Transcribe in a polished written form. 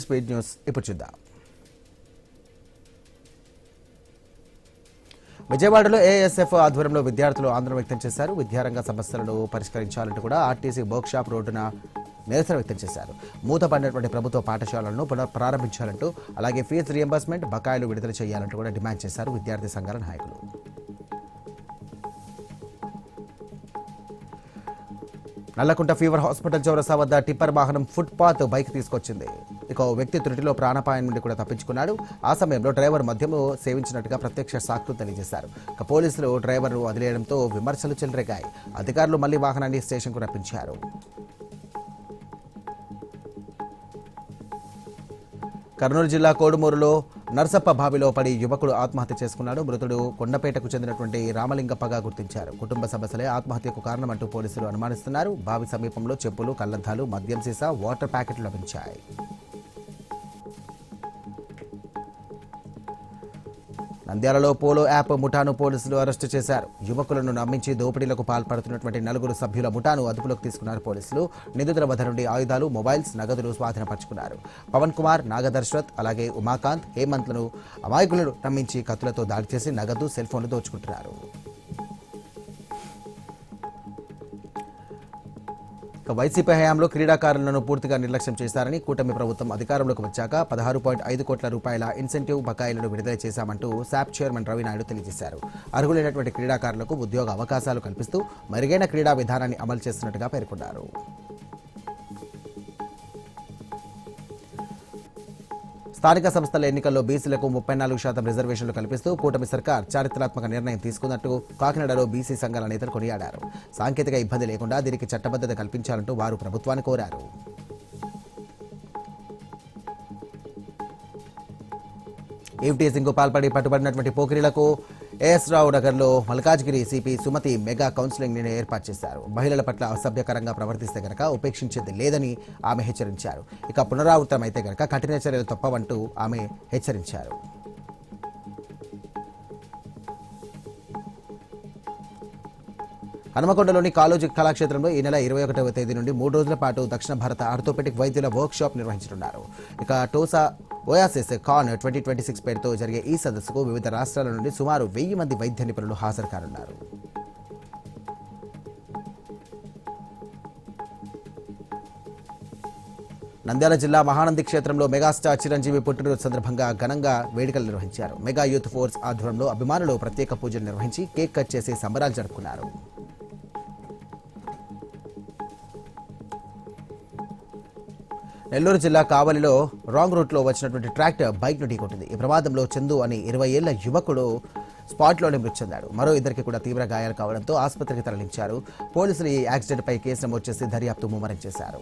Speed news ఇప్పుడు చూద్దాం. విజయవాడలో ఏఎస్ఎఫ్ ఆధ్వర్యంలో విద్యార్థులు ఆందోళన వ్యక్తం చేశారు. విద్యారంగ సమస్యలను పరిష్కరించాలంటూ కూడా ఆర్టీసీ వర్క్షాప్ రోడ్డున నిరసన వ్యక్తం చేశారు. మూతపడినటువంటి ప్రభుత్వ పాఠశాలలను పునఃప్రారంభించాలంటూ, అలాగే ఫీజు రియంబర్స్మెంట్ బకాయిలు విడుదల చేయాలంటూ కూడా డిమాండ్ చేశారు విద్యార్థి సంఘాల నాయకులు. నల్లకుంట ఫీవర్ హాస్పిటల్ చౌరసా వద్ద టిప్పర్ వాహనం ఫుట్పాత్ బైక్ తీసుకొచ్చింది. ఇక ఓ వ్యక్తి త్రుటిలో ప్రాణాపాయం నుండి కూడా తప్పించుకున్నాడు. ఆ సమయంలో డ్రైవర్ మద్యము సేవించినట్టుగా ప్రత్యక్ష సాక్షులు తెలియజేశారు. ఇక పోలీసులు డ్రైవర్ను వదిలేయడంతో విమర్శలు చెలరేగాయి. అధికారులు మళ్లీ వాహనాన్ని స్టేషన్కు రప్పించారు. కర్నూలు జిల్లా కోడుమూరులో నర్సప్ప బావిలో పడి యువకుడు ఆత్మహత్య చేసుకున్నాడు. మృతుడు కొండపేటకు చెందినటువంటి రామలింగప్పగా గుర్తించారు. కుటుంబ సమస్యలే ఆత్మహత్యకు కారణమంటూ పోలీసులు అనుమానిస్తున్నారు. బావి సమీపంలో చెప్పులు, కళ్లద్దాలు, మద్యం సీసా, వాటర్ ప్యాకెట్లు లభించాయి. నంద్యాలలో పోలో యాప్ ముఠాను పోలీసులు అరెస్టు చేశారు. యువకులను నమ్మించి దోపిడీలకు పాల్పడుతున్నటువంటి 4 సభ్యుల ముఠాను అదుపులోకి తీసుకున్నారు పోలీసులు. నిందితుల వద్ద నుండి ఆయుధాలు, మొబైల్స్, నగదులు స్వాధీనపరుచుకున్నారు. పవన్ కుమార్, నాగదర్శరథ్, అలాగే ఉమాకాంత్, హేమంత్లను అమాయకులను నమ్మించి కత్తులతో దాడి చేసి నగదు, సెల్ ఫోన్లు దోచుకుంటున్నారు. వైసీపీ హయాంలో క్రీడాకారులను పూర్తిగా నిర్లక్ష్యం చేశారని, కూటమి ప్రభుత్వం అధికారంలోకి వచ్చాక 16.5 కోట్ల రూపాయల ఇన్సెంటివ్ బకాయిలను విడుదల చేశామంటూ శాప్ చైర్మన్ రవినాయుడు తెలియజేశారు. అర్హులైనటువంటి క్రీడాకారులకు ఉద్యోగ అవకాశాలు కల్పిస్తూ మెరుగైన క్రీడా విధానాన్ని అమలు చేస్తున్నట్టుగా పేర్కొన్నారు. స్థానిక సంస్థల ఎన్నికల్లో బీసీలకు 34% రిజర్వేషన్లు కల్పిస్తూ కూటమి సర్కార్ చారిత్రాత్మక నిర్ణయం తీసుకున్నట్టు కాకినాడలో బీసీ సంఘాల నేతలు కొనియాడారు. సాంకేతిక ఇబ్బంది లేకుండా దీనికి చట్టబద్ధత కల్పించాలంటూ వారు ప్రభుత్వాన్ని కోరారు. ఈవ్టీజింగ్కు పాల్పడి పట్టుబడినటువంటి పోకిరీలకు ఏఎస్ రావు నగర్లో Malkajgiri CP Sumathi mega counselling ని ఏర్పాటు చేశారు. మహిళల పట్ల అసభ్యకరంగా ప్రవర్తిస్తే గనక ఉపేక్షించేది లేదని ఆమె హెచ్చరించారు. ఇక పునరావృతమైతే గనక కఠిన చర్యలు తప్పవంటూ ఆమె హెచ్చరించారు. హనుమకొండలోని కాళోజీ కళాక్షేత్రంలో ఈ నెల 21వ తేదీ నుండి 3 రోజుల పాటు దక్షిణ భారత ఆర్థోపెడిక్ వైద్యుల వర్క్షాప్ నిర్వహించనున్నారు. ఇక టోసా ఓయాసిస్ కాన్ 2026 పేరుతో జరిగే ఈ సదస్సుకు వివిధ రాష్ట్రాల నుండి సుమారు 1000 మంది వైద్య నిపుణులు హాజరు కానున్నారు. నంద్యాల జిల్లా మహానంది క్షేత్రంలో మెగాస్టార్ చిరంజీవి పుట్టినరోజు సందర్భంగా ఘనంగా వేడుకలు నిర్వహించారు. మెగా యూత్ ఫోర్స్ ఆధ్వర్యంలో అభిమానులు ప్రత్యేక పూజలు నిర్వహించి కేక్ కట్ చేసి సంబరాలు జరుపుకున్నారు. నెల్లూరు జిల్లా కావలిలో రాంగ్ రూట్లో వచ్చినటువంటి ట్రాక్టర్ బైక్ను ఢీకొట్టింది. ఈ ప్రమాదంలో చందు అని 20 ఏళ్ల యువకుడు స్పాట్లోనే మృతి చెందాడు. మరో ఇద్దరికి కూడా తీవ్ర గాయాలు కావడంతో ఆసుపత్రికి తరలించారు. పోలీసులు ఈ యాక్సిడెంట్పై కేసు నమోదు చేసి దర్యాప్తు ముమ్మరం చేశారు.